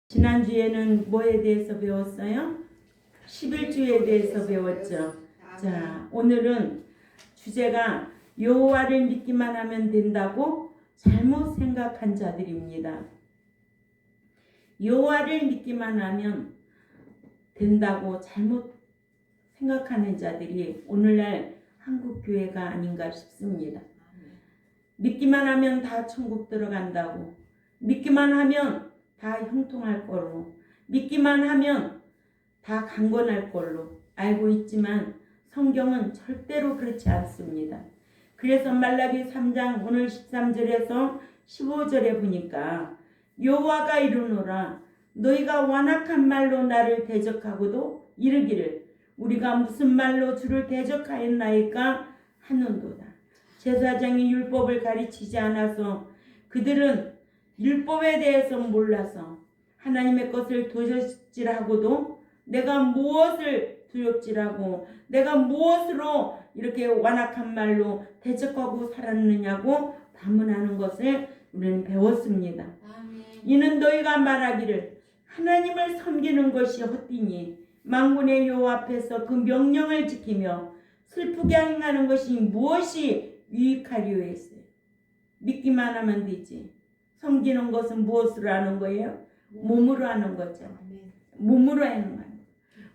지난주에는 뭐에 대해서 배웠어요? 11주에 대해서 배웠죠. 자, 오늘은 주제가 여호와를 믿기만 하면 된다고 잘못 생각한 자들입니다. 여호와를 믿기만 하면 된다고 잘못 생각하는 자들이 오늘날 한국 교회가 아닌가 싶습니다. 믿기만 하면 다 천국 들어간다고, 믿기만 하면 다 형통할 걸로, 믿기만 하면 다 강건할 걸로 알고 있지만 성경은 절대로 그렇지 않습니다. 그래서 말라기 3장 오늘 13절에서 15절에 보니까 여호와가 이르노라 너희가 완악한 말로 나를 대적하고도 이르기를 우리가 무슨 말로 주를 대적하였나이까 하는도다. 제사장이 율법을 가르치지 않아서 그들은 율법에 대해서 몰라서 하나님의 것을 도적질하고도 내가 무엇을 도적질하고 내가 무엇으로 이렇게 완악한 말로 대적하고 살았느냐고 반문하는 것을 우리는 배웠습니다. 이는 너희가 말하기를 하나님을 섬기는 것이 헛되니 만군의 여호와 앞에서 그 명령을 지키며 슬프게 행하는 것이 무엇이 유익하리요 했어요. 믿기만 하면 되지. 섬기는 것은 무엇으로 하는 거예요? 몸으로 하는 거죠. 몸으로 하는 거예요.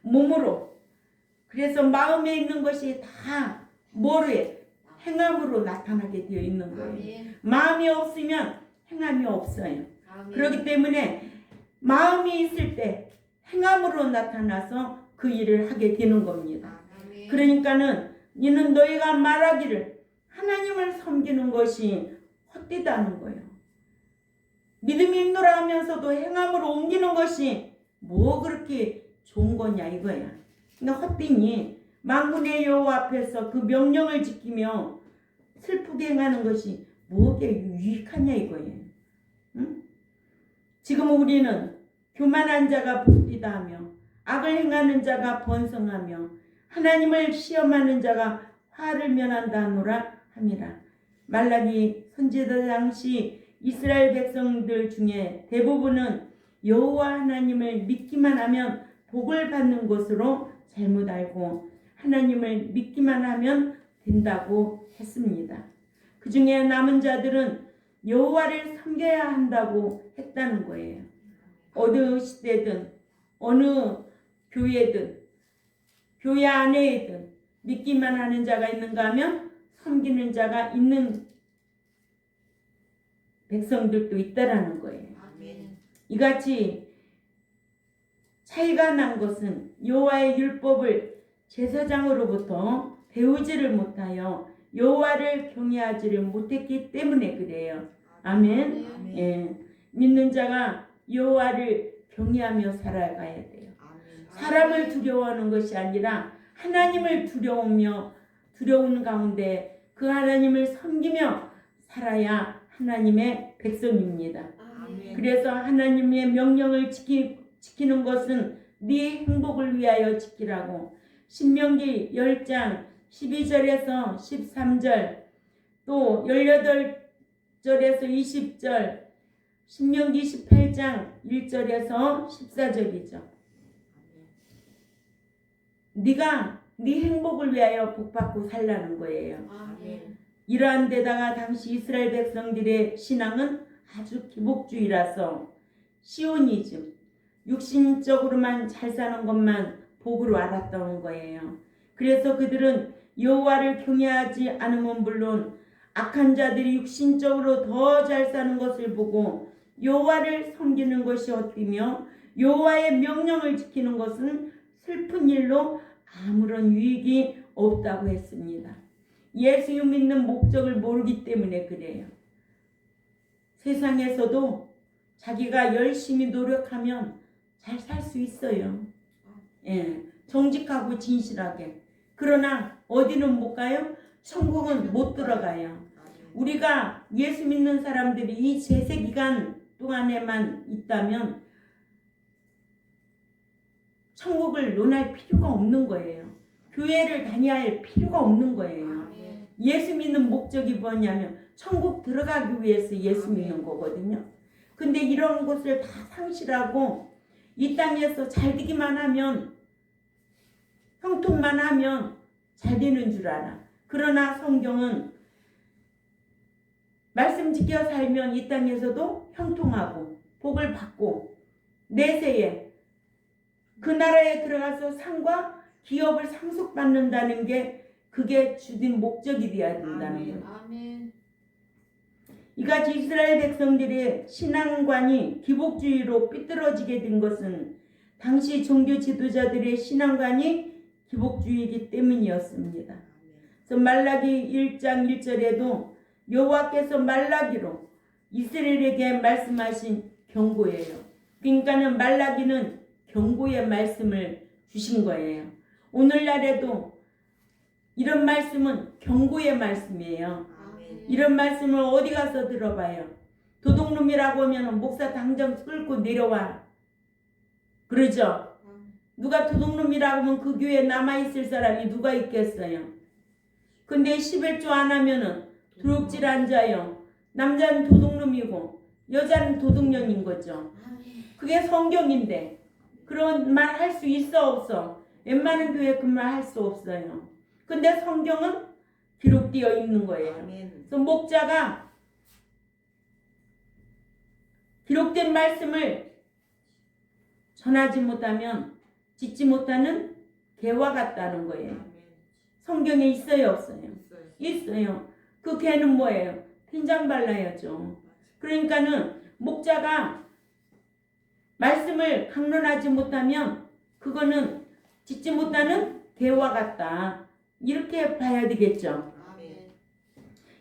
몸으로. 그래서 마음에 있는 것이 다 뭐로 해? 행함으로 나타나게 되어 있는 거예요. 마음이 없으면 행함이 없어요. 그렇기 때문에 마음이 있을 때 행함으로 나타나서 그 일을 하게 되는 겁니다. 그러니까는 이는 너희가 말하기를 하나님을 섬기는 것이 헛되다는 거예요. 믿음이 있노라 하면서도 행함으로 옮기는 것이 뭐 그렇게 좋은 거냐 이거야. 그러니까 헛되니 만군의 여호와 앞에서 그 명령을 지키며 슬프게 행하는 것이 뭐게 유익하냐 이거예요. 응? 지금 우리는 교만한 자가 복되다 하며 악을 행하는 자가 번성하며 하나님을 시험하는 자가 화를 면한다 하노라 함이라. 말라기 선지자 당시 이스라엘 백성들 중에 대부분은 여호와 하나님을 믿기만 하면 복을 받는 것으로 잘못 알고 하나님을 믿기만 하면 된다고 했습니다. 그 중에 남은 자들은 여호와를 섬겨야 한다고 했다는 거예요. 어느 시대든 어느 교회든 교회 안에든 믿기만 하는 자가 있는가 하면 섬기는 자가 있는 백성들도 있다라는 거예요. 이같이 차이가 난 것은 여호와의 율법을 제사장으로부터 배우지를 못하여 여호와를 경외하지를 못했기 때문에 그래요. 아멘. 예. 믿는 자가 여호와를 경외하며 살아가야 돼요. 사람을 두려워하는 것이 아니라 하나님을 두려운 가운데 그 하나님을 섬기며 살아야 하나님의 백성입니다. 그래서 하나님의 명령을 지키는 것은 네 행복을 위하여 지키라고 신명기 10장 12절에서 13절 또 18절에서 20절 신명기 18장 1절에서 14절이죠. 네가 네 행복을 위하여 복받고 살라는 거예요. 이러한 데다가 당시 이스라엘 백성들의 신앙은 아주 기복주의라서 시오니즘, 육신적으로만 잘 사는 것만 복으로 알았던 거예요. 그래서 그들은 여호와를 경외하지 않으면 물론 악한 자들이 육신적으로 더 잘 사는 것을 보고 여호와를 섬기는 것이 헛되며 여호와의 명령을 지키는 것은 슬픈 일로 아무런 유익이 없다고 했습니다. 예수 믿는 목적을 모르기 때문에 그래요. 세상에서도 자기가 열심히 노력하면 잘 살 수 있어요. 예, 정직하고 진실하게. 그러나 어디는 못 가요? 천국은 못 들어가요. 우리가 예수 믿는 사람들이 이 제세기간 동안에만 있다면 천국을 논할 필요가 없는 거예요. 교회를 다녀야 할 필요가 없는 거예요. 예수 믿는 목적이 뭐냐면 천국 들어가기 위해서 예수 믿는 거거든요. 그 근데 이런 것을 다 상실하고 이 땅에서 잘 되기만 하면, 형통만 하면 잘 되는 줄 알아. 그러나 성경은 말씀 지켜 살면 이 땅에서도 형통하고 복을 받고 내세에 그 나라에 들어가서 상과 기업을 상속받는다는 게 그게 주된 목적이 되어야 된다는 거예요. 아멘. 이같이 이스라엘 백성들의 신앙관이 기복주의로 삐뚤어지게 된 것은 당시 종교 지도자들의 신앙관이 기복주의이기 때문이었습니다. 그래서 말라기 1장 1절에도 여호와께서 말라기로 이스라엘에게 말씀하신 경고예요. 그러니까는 말라기는 경고의 말씀을 주신 거예요. 오늘날에도 이런 말씀은 경고의 말씀이에요. 이런 말씀을 어디 가서 들어봐요. 도둑놈이라고 하면 목사 당장 끌고 내려와. 그러죠? 누가 도둑놈이라고 하면 그 교회에 남아있을 사람이 누가 있겠어요? 근데 11조 안 하면은 도둑질 앉아요. 남자는 도둑놈이고 여자는 도둑년인 거죠. 그게 성경인데 그런 말 할 수 있어 없어? 웬만한 교회 그 말 할 수 없어요. 근데 성경은 기록되어 있는 거예요. 그래서 목자가 기록된 말씀을 전하지 못하면 짓지 못하는 개와 같다는 거예요. 성경에 있어요 없어요? 있어요. 그 개는 뭐예요? 핀장 발라야죠. 그러니까는 목자가 말씀을 강론하지 못하면 그거는 짓지 못하는 개와 같다. 이렇게 봐야 되겠죠.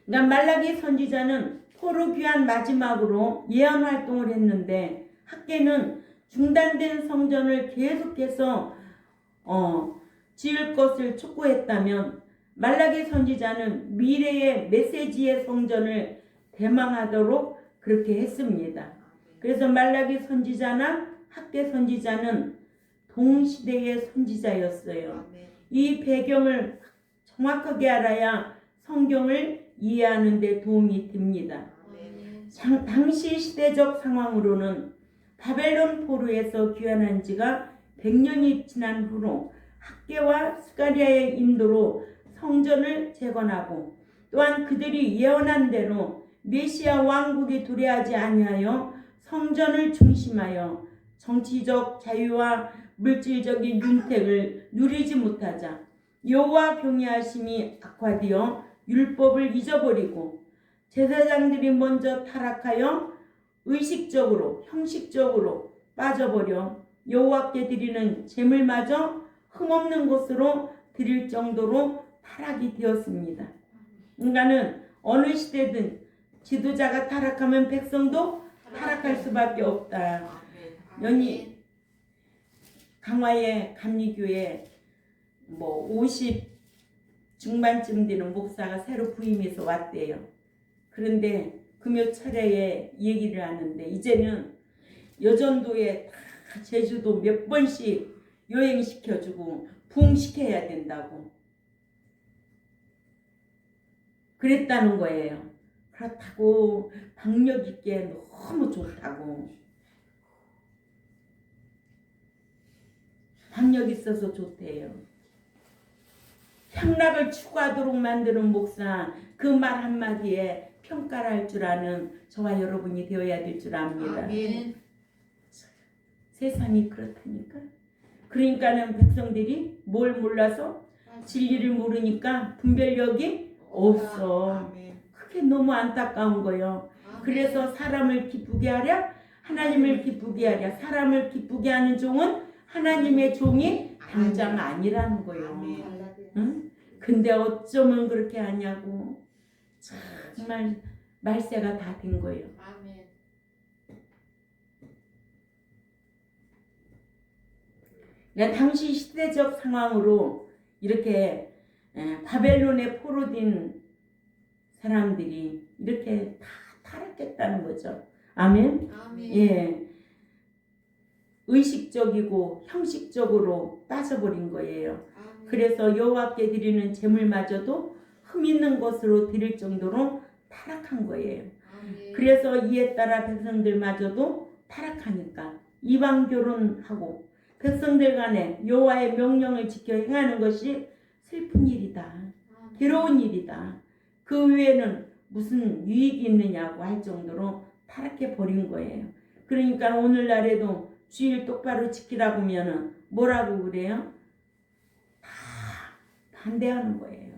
그러니까 말라기 선지자는 포로 귀환 마지막으로 예언 활동을 했는데 학계는 중단된 성전을 계속해서 지을 것을 촉구했다면 말라기 선지자는 미래의 메시지의 성전을 대망하도록 그렇게 했습니다. 그래서 말라기 선지자나 학계 선지자는 동시대의 선지자였어요. 이 배경을 정확하게 알아야 성경을 이해하는 데 도움이 됩니다. 당시 시대적 상황으로는 바벨론 포로에서 귀환한 지가 100년이 지난 후로 학계와 스가랴의 인도로 성전을 재건하고 또한 그들이 예언한 대로 메시아 왕국이 도래하지 아니하여 성전을 중심하여 정치적 자유와 물질적인 윤택을 누리지 못하자 여호와 경외하심이 악화되어 율법을 잊어버리고 제사장들이 먼저 타락하여 의식적으로 형식적으로 빠져버려 여호와께 드리는 제물마저 흠없는 것으로 드릴 정도로 타락이 되었습니다. 인간은 어느 시대든 지도자가 타락하면 백성도 타락할 수밖에 없다. 연희 강화의 감리교회 50 중반쯤 되는 목사가 새로 부임해서 왔대요. 그런데 금요 철야에 얘기를 하는데 이제는 여전도에 다 제주도 몇 번씩 여행시켜주고 부흥시켜야 된다고 그랬다는 거예요. 그렇다고 박력 있게 너무 좋다고 박력 있어서 좋대요. 향락을 추구하도록 만드는 목사 그 말 한마디에 평가를 할 줄 아는 저와 여러분이 되어야 될 줄 압니다. 아멘. 세상이 그렇다니까. 그러니까는 백성들이 뭘 몰라서 진리를 모르니까 분별력이 없어. 그게 너무 안타까운 거예요. 그래서 사람을 기쁘게 하랴 하나님을 기쁘게 하랴. 사람을 기쁘게 하는 종은 하나님의 종이 당장 아니라는 거예요. 응? 근데 어쩌면 그렇게 하냐고. 정말 말세가 다 된 거예요. 아멘. 그러니까 당시 시대적 상황으로 이렇게 바벨론에 포로된 사람들이 이렇게 다 타락했다는 거죠. 아멘. 아멘. 예, 의식적이고 형식적으로 빠져버린 거예요. 아멘. 그래서 여호와께 드리는 제물마저도 흠 있는 것으로 드릴 정도로 타락한 거예요. 아멘. 그래서 이에 따라 백성들마저도 타락하니까 이방 결혼하고 백성들 간에 여호와의 명령을 지켜 행하는 것이 슬픈 일이다. 괴로운 일이다. 그 외에는 무슨 유익이 있느냐고 할 정도로 타락해 버린 거예요. 그러니까 오늘날에도 주일 똑바로 지키라고 하면은 뭐라고 그래요? 다 반대하는 거예요.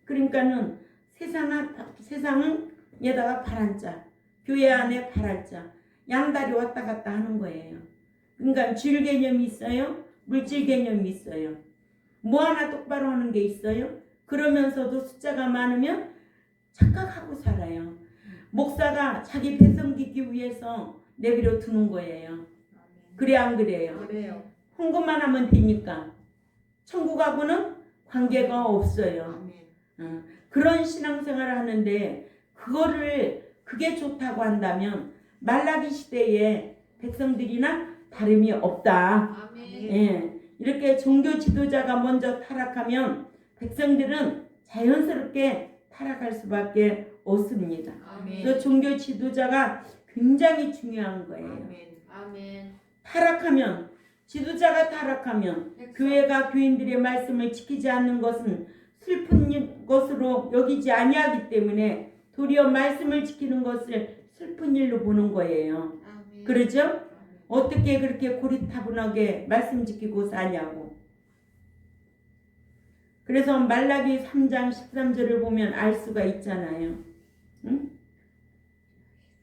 그러니까는 세상에다가 파란 자, 교회 안에 파란 자, 양다리 왔다 갔다 하는 거예요. 그러니까 주일 개념이 있어요. 물질 개념이 있어요. 뭐 하나 똑바로 하는 게 있어요. 그러면서도 숫자가 많으면 착각하고 살아요. 목사가 자기 배송 기기 위해서 내버려 두는 거예요. 그래 안 그래요? 그래요. 홍보만 하면 되니까. 천국하고는 관계가 없어요. 그런 신앙생활을 하는데 그게 좋다고 한다면 말라기 시대에 백성들이나 다름이 없다. 예, 이렇게 종교 지도자가 먼저 타락하면 백성들은 자연스럽게 타락할 수밖에 없습니다. 그래서 종교 지도자가 굉장히 중요한 거예요. 타락하면 지도자가 타락하면 교회가 교인들의 말씀을 지키지 않는 것은 슬픈 것으로 여기지 아니하기 때문에 도리어 말씀을 지키는 것을 슬픈 일로 보는 거예요. 그러죠? 어떻게 그렇게 고리타분하게 말씀 지키고 사냐고. 그래서 말라기 3장 13절을 보면 알 수가 있잖아요. 응?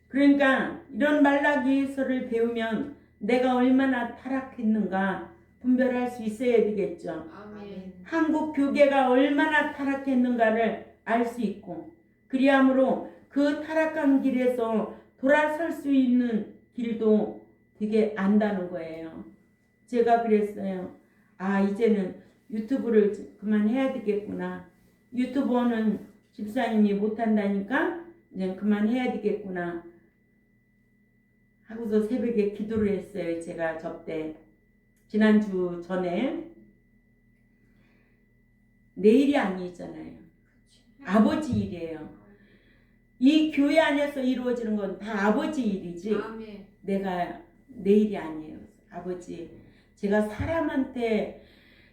그러니까 이런 말라기서를 배우면 내가 얼마나 타락했는가 분별할 수 있어야 되겠죠. 한국 교계가 얼마나 타락했는가를 알 수 있고 그리함으로 그 타락한 길에서 돌아설 수 있는 길도 되게 안다는 거예요. 제가 그랬어요. 이제는 유튜브를 그만해야 되겠구나. 유튜버는 집사님이 못한다니까 이제 그만해야 되겠구나 하고서 새벽에 기도를 했어요. 제가 접대 지난주 전에. 내일이 아니잖아요. 아버지 일이에요. 이 교회 안에서 이루어지는 건 다 아버지 일이지 내가 내 일이 아니에요. 아버지, 제가 사람한테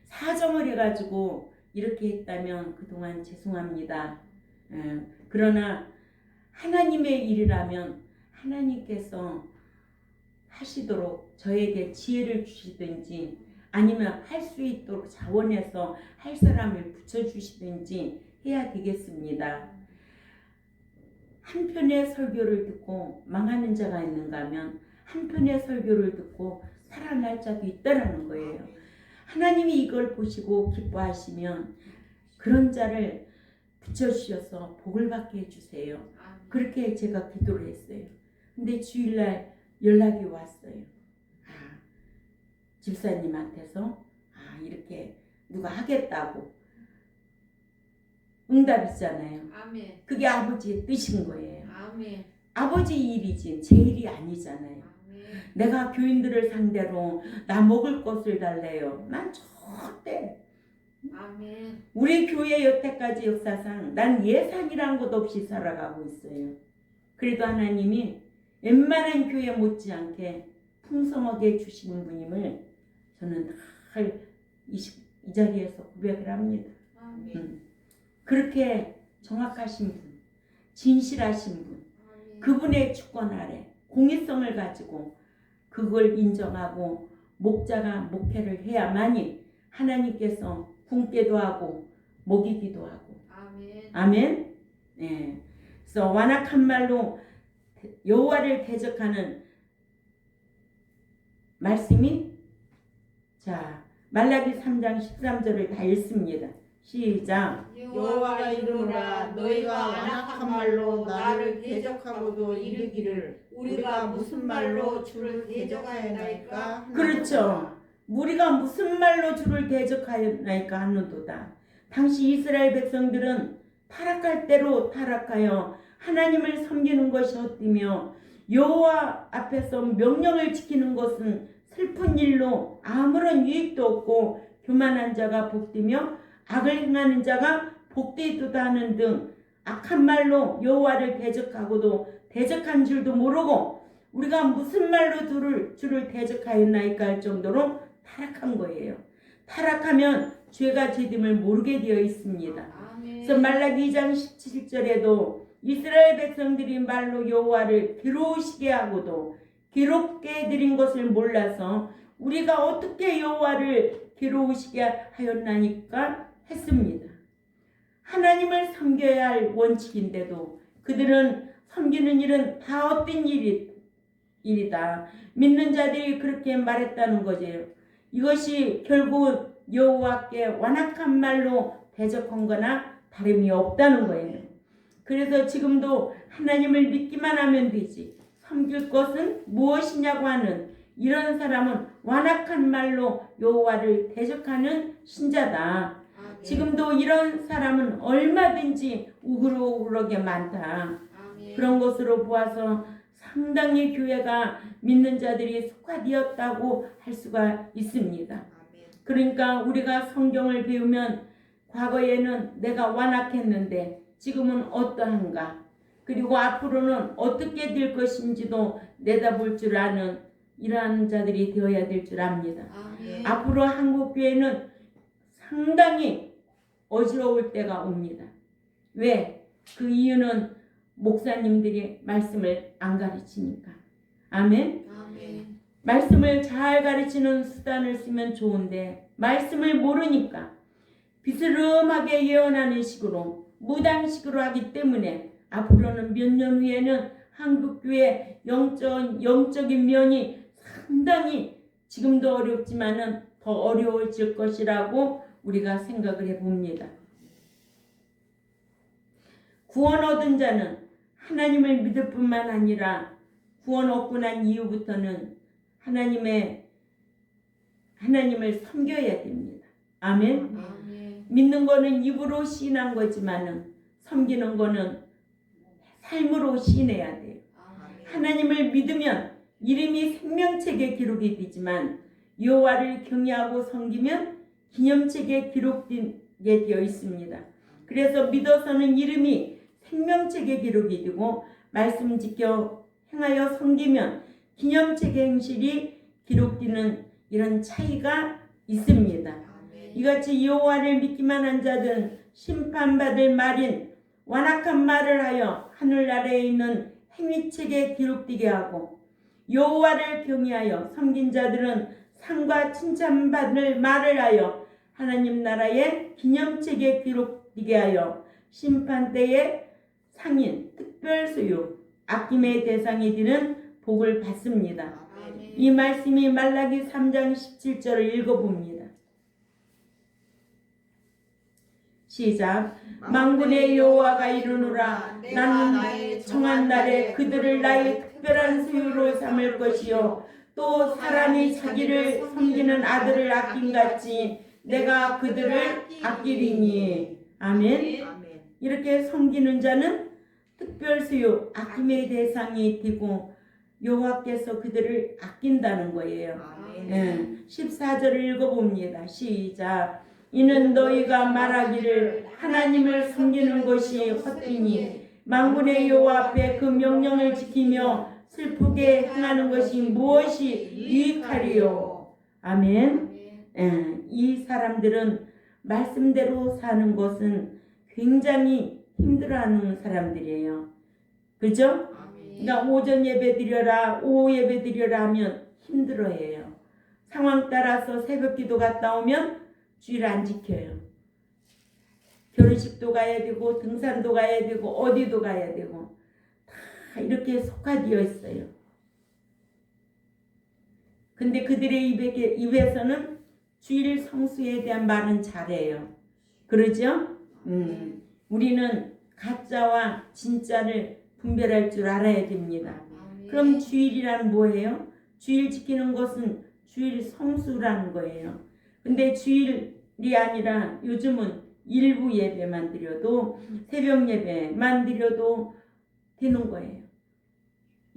사정을 해가지고 이렇게 했다면 그동안 죄송합니다. 그러나 하나님의 일이라면 하나님께서 하시도록 저에게 지혜를 주시든지 아니면 할 수 있도록 자원해서 할 사람을 붙여주시든지 해야 되겠습니다. 한편의 설교를 듣고 망하는 자가 있는가 하면 한편의 설교를 듣고 살아날 자도 있다라는 거예요. 하나님이 이걸 보시고 기뻐하시면 그런 자를 붙여주셔서 복을 받게 해주세요. 그렇게 제가 기도를 했어요. 근데 주일날 연락이 왔어요. 집사님한테서 이렇게 누가 하겠다고. 응답이잖아요. 그게 아버지의 뜻인 거예요. 아버지 일이지 제 일이 아니잖아요. 내가 교인들을 상대로 나 먹을 것을 달래요. 난 절대. 우리 교회 여태까지 역사상 난 예산이란 것 없이 살아가고 있어요. 그래도 하나님이 웬만한 교회 못지않게 풍성하게 주시는 분임을 저는 이 자리에서 고백을 합니다. 그렇게 정확하신 분, 진실하신 분, 그분의 주권 아래 공의성을 가지고 그걸 인정하고 목자가 목회를 해야만이 하나님께서 굶게도 하고 먹이기도 하고. 아멘. 네. 그래서 완악한 말로 여호와를 대적하는 말씀이 말라기 3장 13절을 다 읽습니다. 시작. 여호와가 이르노라 너희가 완악한 말로 나를 대적하고도 이르기를 우리가 무슨 말로 주를 대적하였나이까. 그렇죠. 우리가 무슨 말로 주를 대적하였나이까 하는도다. 당시 이스라엘 백성들은 타락할 대로 타락하여 하나님을 섬기는 것이 헛되며 여호와 앞에서 명령을 지키는 것은 슬픈 일로 아무런 유익도 없고 교만한 자가 복되며 악을 행하는 자가 복되도다 하는 등 악한 말로 여호와를 대적하고도 대적한 줄도 모르고 우리가 무슨 말로 주를 대적하였나이까 할 정도로 타락한 거예요. 타락하면 죄가 죄됨을 모르게 되어 있습니다. 그래서 말라기 2장 17절에도 이스라엘 백성들이 말로 여호와를 괴로우시게 하고도 괴롭게 해드린 것을 몰라서 우리가 어떻게 여호와를 괴로우시게 하였나니까 했습니다. 하나님을 섬겨야 할 원칙인데도 그들은 섬기는 일은 다 헛된 일이다. 믿는 자들이 그렇게 말했다는 거죠. 이것이 결국은 여호와께 완악한 말로 대적한 거나 다름이 없다는 거예요. 그래서 지금도 하나님을 믿기만 하면 되지 섬길 것은 무엇이냐고 하는 이런 사람은 완악한 말로 여호와를 대적하는 신자다. 지금도 이런 사람은 얼마든지 우그러우그러게 많다. 그런 것으로 보아서 상당히 교회가 믿는 자들이 속화되었다고 할 수가 있습니다. 그러니까 우리가 성경을 배우면 과거에는 내가 완악했는데 지금은 어떠한가, 그리고 앞으로는 어떻게 될 것인지도 내다볼 줄 아는 이러한 자들이 되어야 될 줄 압니다. 앞으로 한국교회는 상당히 어지러울 때가 옵니다. 왜? 그 이유는 목사님들이 말씀을 안 가르치니까. 아멘? 말씀을 잘 가르치는 수단을 쓰면 좋은데 말씀을 모르니까 비스름하게 예언하는 식으로 무당식으로 하기 때문에 앞으로는 몇 년 후에는 한국교회 영적인 면이 상당히 지금도 어렵지만은 더 어려워질 것이라고 우리가 생각을 해봅니다. 구원 얻은 자는 하나님을 믿을 뿐만 아니라 구원 얻고 난 이후부터는 하나님을 섬겨야 됩니다. 아멘. 믿는 거는 입으로 시인한 거지만은 섬기는 거는 삶으로 시인해야 돼요. 하나님을 믿으면 이름이 생명책에 기록이 되지만 여호와를 경외하고 섬기면 기념책에 기록되게 되어 있습니다. 그래서 믿어서는 이름이 생명책에 기록이 되고 말씀 지켜 행하여 섬기면 기념책의 행실이 기록되는 이런 차이가 있습니다. 이같이 여호와를 믿기만 한 자들은 심판받을 말인 완악한 말을 하여 하늘 아래에 있는 행위책에 기록되게 하고 여호와를 경외하여 섬긴 자들은 상과 칭찬받을 말을 하여 하나님 나라의 기념책에 기록되게 하여 심판 때에 상인, 특별 소유, 아낌의 대상이 되는 복을 받습니다. 이 말씀이 말라기 3장 17절을 읽어봅니다. 시작. 만군의 여호와가 이르노라. 나는 정한 날에 그들을 나의 특별한 소유로 삼을 것이요 또 사람이 자기를 섬기는 아들을 아낌같이 내가 그들을 아끼리니. 아멘. 이렇게 섬기는 자는 특별 소유, 아낌의 대상이 되고 여호와께서 그들을 아낀다는 거예요. 14절을 읽어봅니다. 시작. 이는 너희가 말하기를 하나님을 섬기는 것이 헛되니 만군의 여호와 앞에 그 명령을 지키며 슬프게 행하는 것이 무엇이 유익하리요. 아멘. 이 사람들은 말씀대로 사는 것은 굉장히 힘들어하는 사람들이에요. 그죠? 그러니까 오전 예배 드려라, 오후 예배 드려라 하면 힘들어해요. 상황 따라서 새벽 기도 갔다 오면 주일 안 지켜요. 결혼식도 가야 되고 등산도 가야 되고 어디도 가야 되고 다 이렇게 속화되어 있어요. 근데 그들의 입에서는 주일 성수에 대한 말은 잘해요. 그러죠? 우리는 가짜와 진짜를 분별할 줄 알아야 됩니다. 그럼 주일이란 뭐예요? 주일 지키는 것은 주일 성수라는 거예요. 근데 주일이 아니라 요즘은 일부 예배만 드려도 새벽 예배만 드려도 되는 거예요.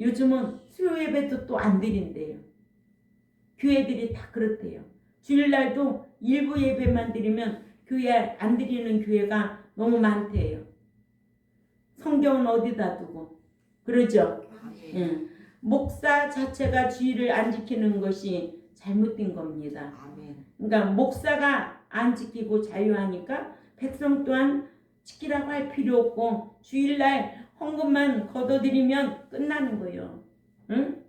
요즘은 수요 예배도 또 안 드린대요. 교회들이 다 그렇대요. 주일날도 일부 예배만 드리면 교회 안 드리는 교회가 너무 많대요. 성경은 어디다 두고 그러죠. 아멘. 예. 목사 자체가 주의를 안 지키는 것이 잘못된 겁니다. 아멘. 그러니까 목사가 안 지키고 자유하니까 백성 또한 지키라고 할 필요 없고 주일날 헌금만 걷어들이면 끝나는 거예요. 응?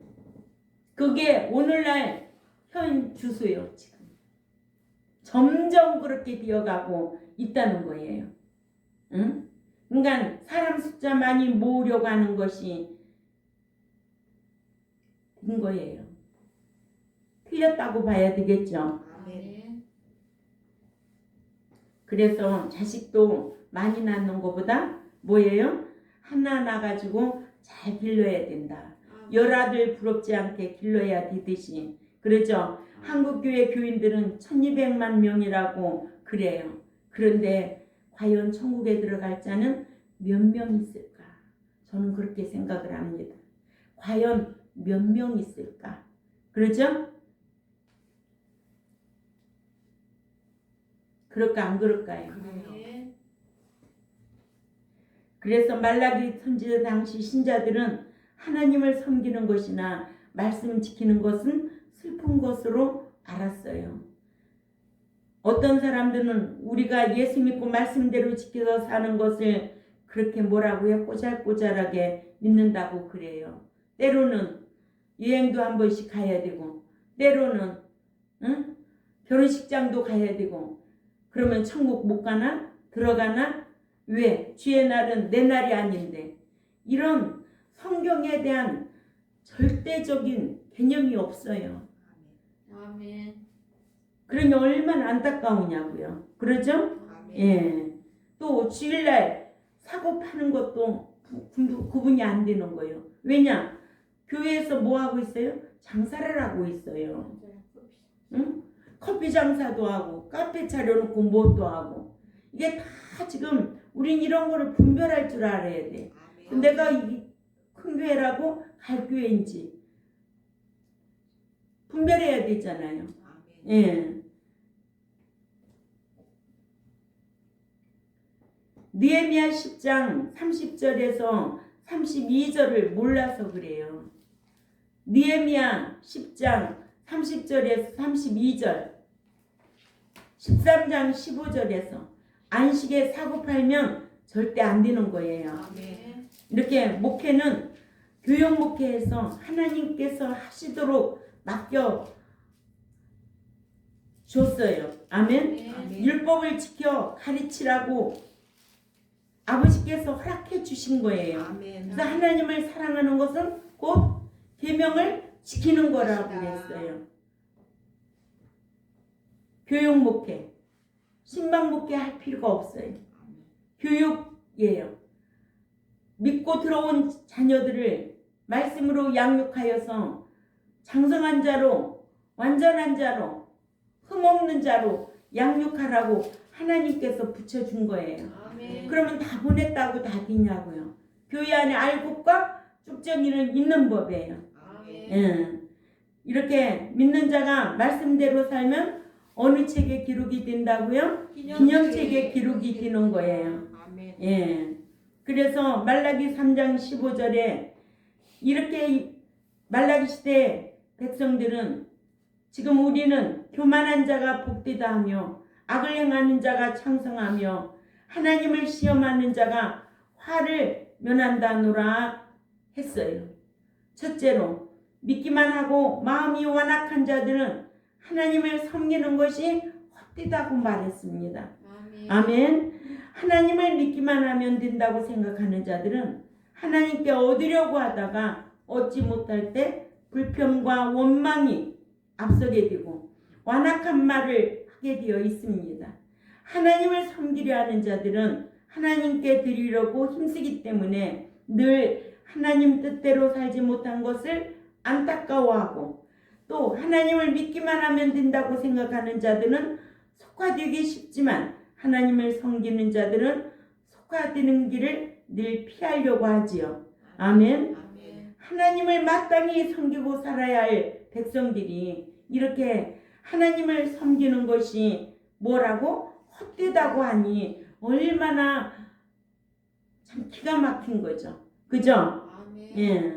그게 오늘날 현 주소요. 지금 점점 그렇게 되어가고 있다는 거예요. 응? 그러니까 사람 숫자 많이 모으려고 하는 것이 된 거예요. 틀렸다고 봐야 되겠죠. 아멘. 그래서 자식도 많이 낳는 것보다 뭐예요? 하나 낳아가지고 잘 길러야 된다. 열아들 부럽지 않게 길러야 되듯이. 그러죠. 한국교회 교인들은 1200만 명이라고 그래요. 그런데 과연 천국에 들어갈 자는 몇 명 있을까? 저는 그렇게 생각을 합니다. 과연 몇 명 있을까? 그러죠? 그럴까 안 그럴까요? 아멘. 그래서 말라기 선지자 당시 신자들은 하나님을 섬기는 것이나 말씀 지키는 것은 슬픈 것으로 알았어요. 어떤 사람들은 우리가 예수 믿고 말씀대로 지켜서 사는 것을 그렇게 뭐라고요? 꼬잘꼬잘하게 믿는다고 그래요. 때로는 여행도 한 번씩 가야 되고 때로는 응? 결혼식장도 가야 되고 그러면 천국 못 가나? 들어가나? 왜? 주의 날은 내 날이 아닌데. 이런 성경에 대한 절대적인 개념이 없어요. 아멘. 그러니 얼마나 안타까우냐고요. 그러죠? 아멘. 예. 또 주일날 사고 파는 것도 구분이 안 되는 거예요. 왜냐? 교회에서 뭐 하고 있어요? 장사를 하고 있어요. 응? 커피 장사도 하고 카페 차려놓고 뭣도 하고 이게 다 지금 우린 이런 거를 분별할 줄 알아야 돼. 아멘. 내가 큰 교회라고 갈 교회인지 분별해야 되잖아요. 아멘. 예. 느헤미야 10장 30절에서 32절을 몰라서 그래요. 느헤미야 10장 30절에서 32절 13장 15절에서 안식에 사고 팔면 절대 안 되는 거예요. 아멘. 이렇게 목회는 교역 목회에서 하나님께서 하시도록 맡겨 줬어요. 아멘. 아멘. 율법을 지켜 가르치라고 아버지께서 허락해 주신 거예요. 아멘. 그래서 하나님을 사랑하는 것은 곧 계명을 지키는 거라고 그랬어요. 교육 목회, 신방 목회 할 필요가 없어요. 교육이에요. 믿고 들어온 자녀들을 말씀으로 양육하여서 장성한 자로, 완전한 자로, 흠없는 자로 양육하라고 하나님께서 붙여준 거예요. 아멘. 그러면 다 보냈다고 다 되냐고요. 교회 안에 알곡과 쭉정이는 있는 법이에요. 아멘. 예. 이렇게 믿는 자가 말씀대로 살면 어느 책에 기록이 된다고요? 기념책에 기록이 되는 거예요. 아멘. 예. 그래서 말라기 3장 15절에 이렇게 말라기 시대 백성들은 지금 우리는 교만한 자가 복되다 하며 악을 행하는 자가 창성하며 하나님을 시험하는 자가 화를 면한다노라 했어요. 첫째로 믿기만 하고 마음이 완악한 자들은 하나님을 섬기는 것이 헛되다고 말했습니다. 아멘. 아멘. 하나님을 믿기만 하면 된다고 생각하는 자들은 하나님께 얻으려고 하다가 얻지 못할 때 불평과 원망이 앞서게 되고 완악한 말을 하게 되어 있습니다. 하나님을 섬기려 하는 자들은 하나님께 드리려고 힘쓰기 때문에 늘 하나님 뜻대로 살지 못한 것을 안타까워하고 또 하나님을 믿기만 하면 된다고 생각하는 자들은 속화되기 쉽지만 하나님을 섬기는 자들은 속화되는 길을 늘 피하려고 하지요. 아멘. 아멘. 하나님을 마땅히 섬기고 살아야 할 백성들이 이렇게 하나님을 섬기는 것이 뭐라고? 헛되다고 하니 얼마나 참 기가 막힌 거죠. 그죠? 아멘. 예.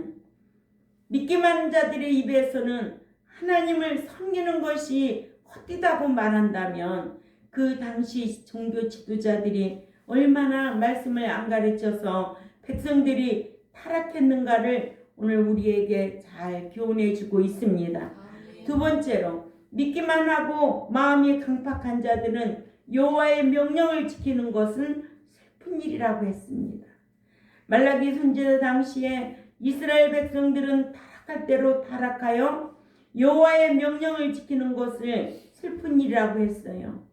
믿기만 자들의 입에서는 하나님을 섬기는 것이 헛되다고 말한다면 그 당시 종교 지도자들이 얼마나 말씀을 안 가르쳐서 백성들이 타락했는가를 오늘 우리에게 잘 교훈해 주고 있습니다. 아멘. 두 번째로 믿기만 하고 마음이 강팍한 자들은 여호와의 명령을 지키는 것은 슬픈 일이라고 했습니다. 말라기 선지자 당시에 이스라엘 백성들은 타락할 대로 타락하여 여호와의 명령을 지키는 것을 슬픈 일이라고 했어요.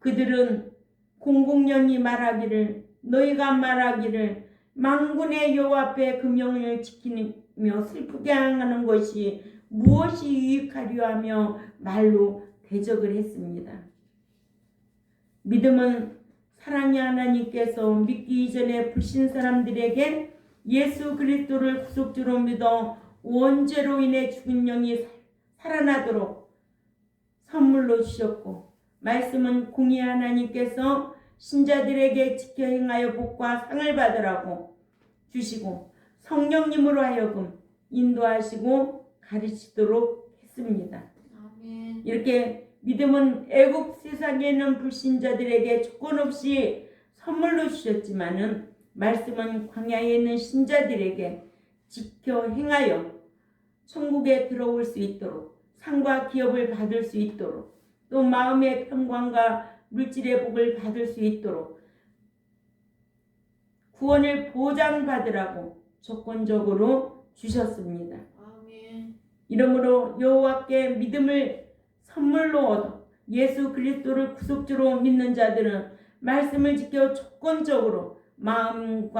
그들은 공공연히 말하기를 너희가 말하기를 만군의 여호와 앞에 그 명령을 지키며 슬프게 하는 것이 무엇이 유익하려 하며 말로 대적을 했습니다. 믿음은 사랑의 하나님께서 믿기 이전에 불신 사람들에게 예수 그리스도를 구속주로 믿어 원죄로 인해 죽은 영이 살아나도록 선물로 주셨고, 말씀은 공의 하나님께서 신자들에게 지켜 행하여 복과 상을 받으라고 주시고 성령님으로 하여금 인도하시고 가르치도록 했습니다. 아멘. 이렇게 믿음은 애국 세상에 있는 불신자들에게 조건 없이 선물로 주셨지만은 말씀은 광야에 있는 신자들에게 지켜 행하여 천국에 들어올 수 있도록 상과 기업을 받을 수 있도록 또 마음의 평강과 물질의 복을 받을 수 있도록 구원을 보장받으라고 조건적으로 주셨습니다. 아멘. 이러므로 여호와께 믿음을 선물로 얻어 예수 그리스도를 구속주로 믿는 자들은 말씀을 지켜 조건적으로 마음의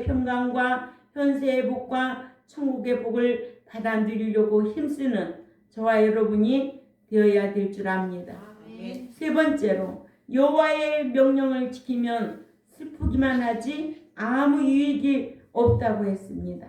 평강과 현세의 복과 천국의 복을 받아 누리려고 힘쓰는 저와 여러분이 되어야 될 줄 압니다. 아멘. 세 번째로 여호와의 명령을 지키면 슬프기만 하지 아무 유익이 없다고 했습니다.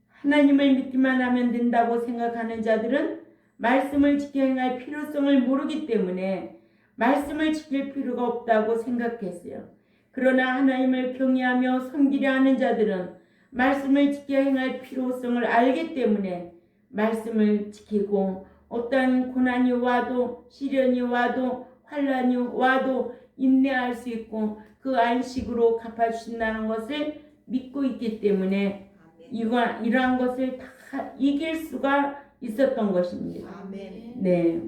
하나님을 믿기만 하면 된다고 생각하는 자들은 말씀을 지켜 행할 필요성을 모르기 때문에 말씀을 지킬 필요가 없다고 생각했어요. 그러나 하나님을 경외하며 섬기려 하는 자들은 말씀을 지켜 행할 필요성을 알기 때문에 말씀을 지키고 어떠한 고난이 와도 시련이 와도 환난이 와도 인내할 수 있고 그 안식으로 갚아주신다는 것을 믿고 있기 때문에 이러한 것을 다 이길 수가 있었던 것입니다. 아멘. 네.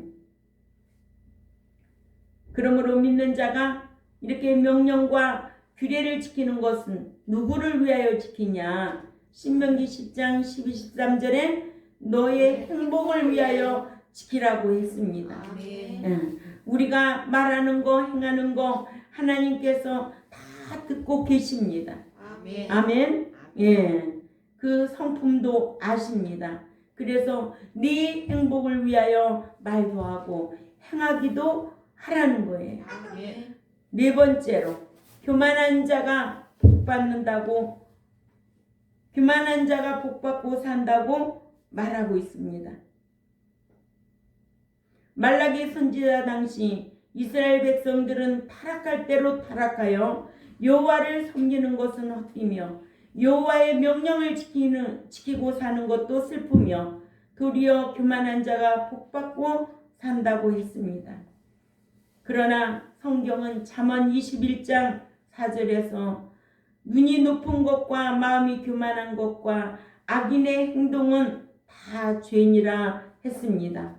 그러므로 믿는 자가 이렇게 명령과 규례를 지키는 것은 누구를 위하여 지키냐? 신명기 10장 12, 13절에 너의 행복을 위하여 지키라고 했습니다. 아멘. 우리가 말하는 거 행하는 거 하나님께서 다 듣고 계십니다. 아멘. 아멘. 예. 그 성품도 아십니다. 그래서 네 행복을 위하여 말도 하고 행하기도 하라는 거예요. 아멘. 네 번째로 교만한 자가 복 받는다고 교만한 자가 복 받고 산다고 말하고 있습니다. 말라기 선지자 당시 이스라엘 백성들은 타락할 대로 타락하여 여호와를 섬기는 것은 헛되며 여호와의 명령을 지키고 사는 것도 슬프며 도리어 교만한 자가 복받고 산다고 했습니다. 그러나 성경은 잠언 21장 4절에서 눈이 높은 것과 마음이 교만한 것과 악인의 행동은 다 죄니라 했습니다.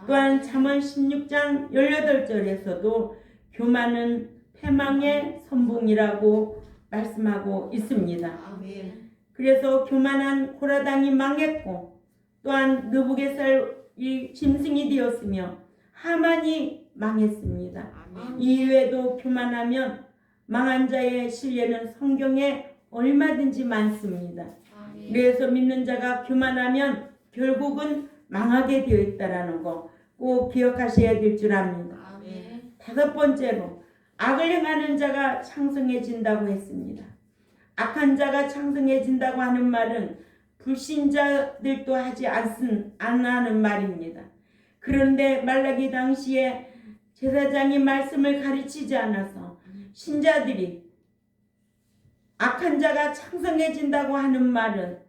또한 잠언 16장 18절에서도 교만은 패망의 선봉이라고 말씀하고 있습니다. 아멘. 그래서 교만한 고라당이 망했고 또한 느부갓네살이 짐승이 되었으며 하만이 망했습니다. 아멘. 이외에도 교만하면 망한 자의 신뢰는 성경에 얼마든지 많습니다. 아멘. 그래서 믿는 자가 교만하면 결국은 망하게 되어 있다는 거 꼭 기억하셔야 될 줄 압니다. 아멘. 다섯 번째로 악을 행하는 자가 창성해진다고 했습니다. 악한 자가 창성해진다고 하는 말은 불신자들도 하지 않는 말입니다. 그런데 말라기 당시에 제사장이 말씀을 가르치지 않아서 신자들이 악한 자가 창성해진다고 하는 말은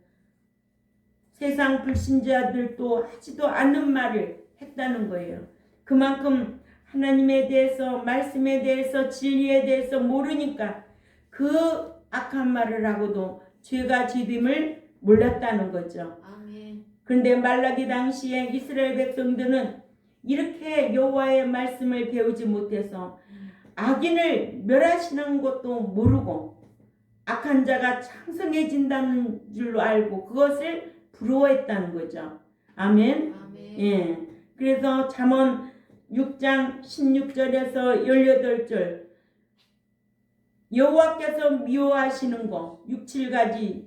세상 불신자들도 하지도 않는 말을 했다는 거예요. 그만큼 하나님에 대해서, 말씀에 대해서, 진리에 대해서 모르니까 그 악한 말을 하고도 죄가 죄됨을 몰랐다는 거죠. 아멘. 그런데 말라기 당시에 이스라엘 백성들은 이렇게 여호와의 말씀을 배우지 못해서 악인을 멸하시는 것도 모르고 악한 자가 창성해진다는 줄로 알고 그것을 부러워했다는 거죠. 아멘. 아멘. 예. 그래서 잠언 6장 16절에서 18절 여호와께서 미워하시는 거 6, 7가지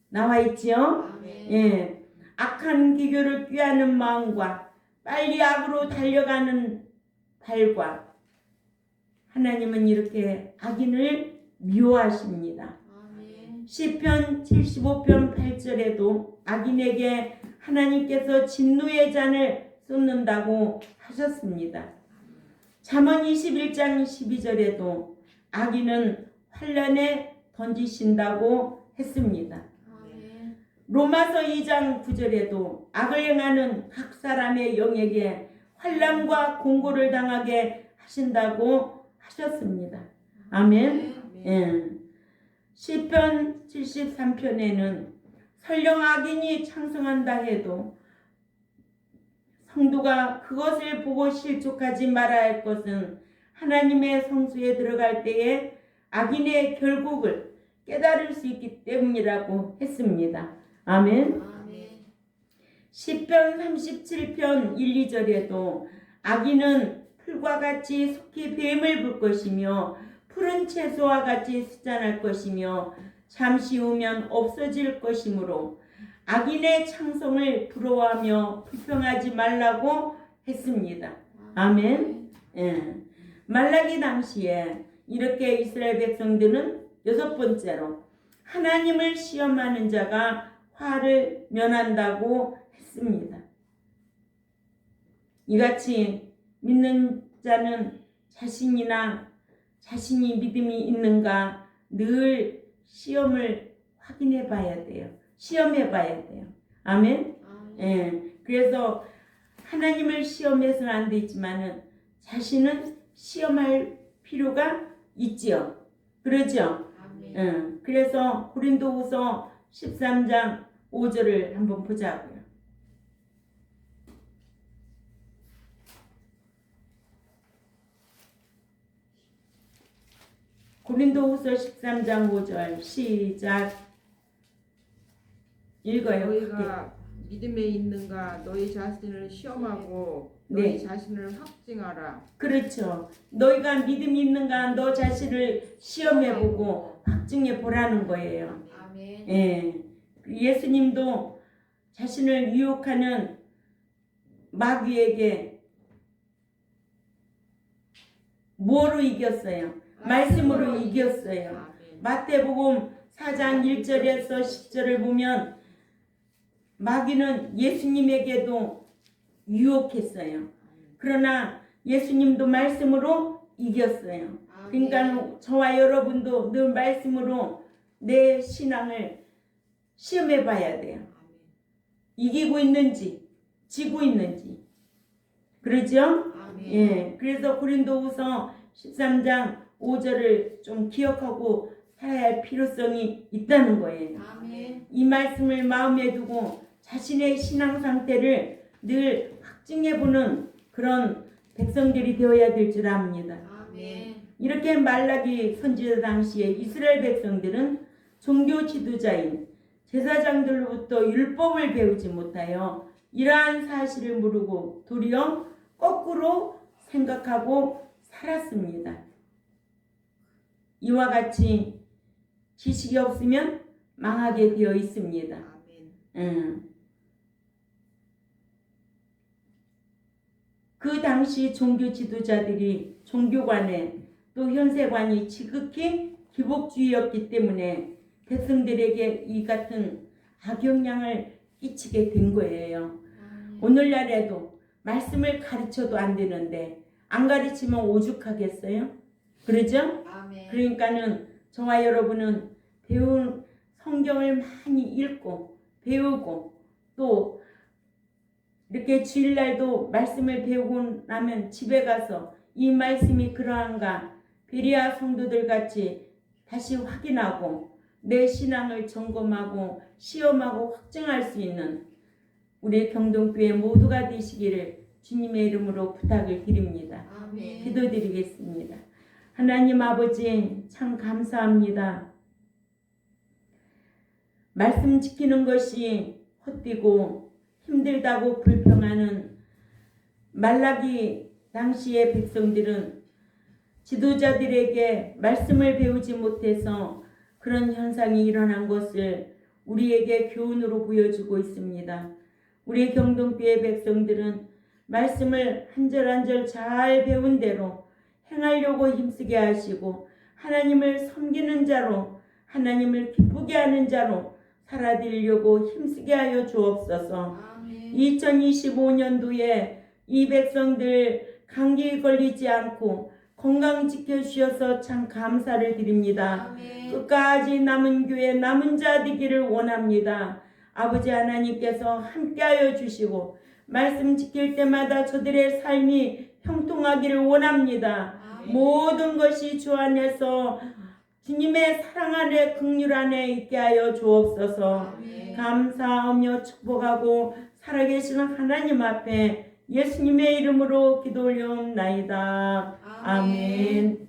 나와 있지요. 아멘. 예. 악한 기교를 꾀하는 마음과 빨리 악으로 달려가는 발과 하나님은 이렇게 악인을 미워하십니다. 아멘. 시편 75편 8절에도 악인에게 하나님께서 진노의 잔을 쏟는다고 하셨습니다. 잠언 21장 12절에도 악인은 환난에 던지신다고 했습니다. 아멘. 로마서 2장 9절에도 악을 행하는 각 사람의 영에게 환난과 공고를 당하게 하신다고 하셨습니다. 아멘. 예. 시편 73편에는 설령 악인이 창성한다 해도 성도가 그것을 보고 실족하지 말아야 할 것은 하나님의 성수에 들어갈 때에 악인의 결국을 깨달을 수 있기 때문이라고 했습니다. 아멘. 아멘. 시편 37편 1, 2절에도 악인은 풀과 같이 속히 뱀을 불 것이며 푸른 채소와 같이 숫잔할 것이며 잠시 후면 없어질 것이므로 악인의 창성을 부러워하며 불평하지 말라고 했습니다. 아멘. 예. 말라기 당시에 이렇게 이스라엘 백성들은 6번째로 하나님을 시험하는 자가 화를 면한다고 했습니다. 이같이 믿는 자는 자신이 믿음이 있는가 늘 시험을 확인해 봐야 돼요. 시험해 봐야 돼요. 아멘. 예. 그래서 하나님을 시험해서는 안 되지만은 자신은 시험할 필요가 있지요. 그러죠? 아멘. 그래서 고린도후서 13장 5절을 한번 보자고요. 고린도후서 13장 5절 시작 읽어요. 너희가 믿음에 있는가 너희 자신을 시험하고 너희 네. 자신을 확증하라. 그렇죠. 너희가 믿음이 있는가 너 자신을 시험해보고 확증해 보라는 거예요. 아멘. 예. 예수님도 자신을 유혹하는 마귀에게 뭐로 이겼어요? 말씀으로 이겼어요. 아멘. 마태복음 4장 1절에서 10절을 보면 마귀는 예수님에게도 유혹했어요. 그러나 예수님도 말씀으로 이겼어요. 그러니까 저와 여러분도 늘 말씀으로 내 신앙을 시험해 봐야 돼요. 이기고 있는지 지고 있는지. 그러죠? 아멘. 예. 그래서 고린도후서 13장 5절을 좀 기억하고 살아야 할 필요성이 있다는 거예요. 아멘. 이 말씀을 마음에 두고 자신의 신앙 상태를 늘 확증해 보는 그런 백성들이 되어야 될 줄 압니다. 아멘. 이렇게 말라기 선지자 당시에 이스라엘 백성들은 종교 지도자인 제사장들로부터 율법을 배우지 못하여 이러한 사실을 모르고 도리어 거꾸로 생각하고 살았습니다. 이와 같이 지식이 없으면 망하게 되어 있습니다. 아멘. 그 당시 종교 지도자들이 종교관에 또 현세관이 지극히 기복주의였기 때문에 백성들에게 이 같은 악영향을 끼치게 된 거예요. 오늘날에도 말씀을 가르쳐도 안 되는데 안 가르치면 오죽하겠어요? 그러죠? 아멘. 그러니까는 저와 여러분은 배운 성경을 많이 읽고 배우고 또 이렇게 주일날도 말씀을 배우고 나면 집에 가서 이 말씀이 그러한가 베리아 성도들 같이 다시 확인하고 내 신앙을 점검하고 시험하고 확증할 수 있는 우리 경동교회 모두가 되시기를 주님의 이름으로 부탁을 드립니다. 아멘. 기도드리겠습니다. 하나님 아버지 참 감사합니다. 말씀 지키는 것이 헛되고 힘들다고 불평하는 말라기 당시의 백성들은 지도자들에게 말씀을 배우지 못해서 그런 현상이 일어난 것을 우리에게 교훈으로 보여주고 있습니다. 우리 경동교회 백성들은 말씀을 한 절 한 절 잘 배운 대로 행하려고 힘쓰게 하시고 하나님을 섬기는 자로 하나님을 기쁘게 하는 자로 살아들려고 힘쓰게 하여 주옵소서. 아멘. 2025년도에 이 백성들 감기 걸리지 않고 건강 지켜주셔서 참 감사를 드립니다. 아멘. 끝까지 남은 교회 남은 자 되기를 원합니다. 아버지 하나님께서 함께하여 주시고 말씀 지킬 때마다 저들의 삶이 형통하기를 원합니다. 아멘. 모든 것이 주 안에서 주님의 사랑 안에 긍휼 안에 있게 하여 주옵소서. 아멘. 감사하며 축복하고 살아계시는 하나님 앞에 예수님의 이름으로 기도 올려옵나이다. 아멘.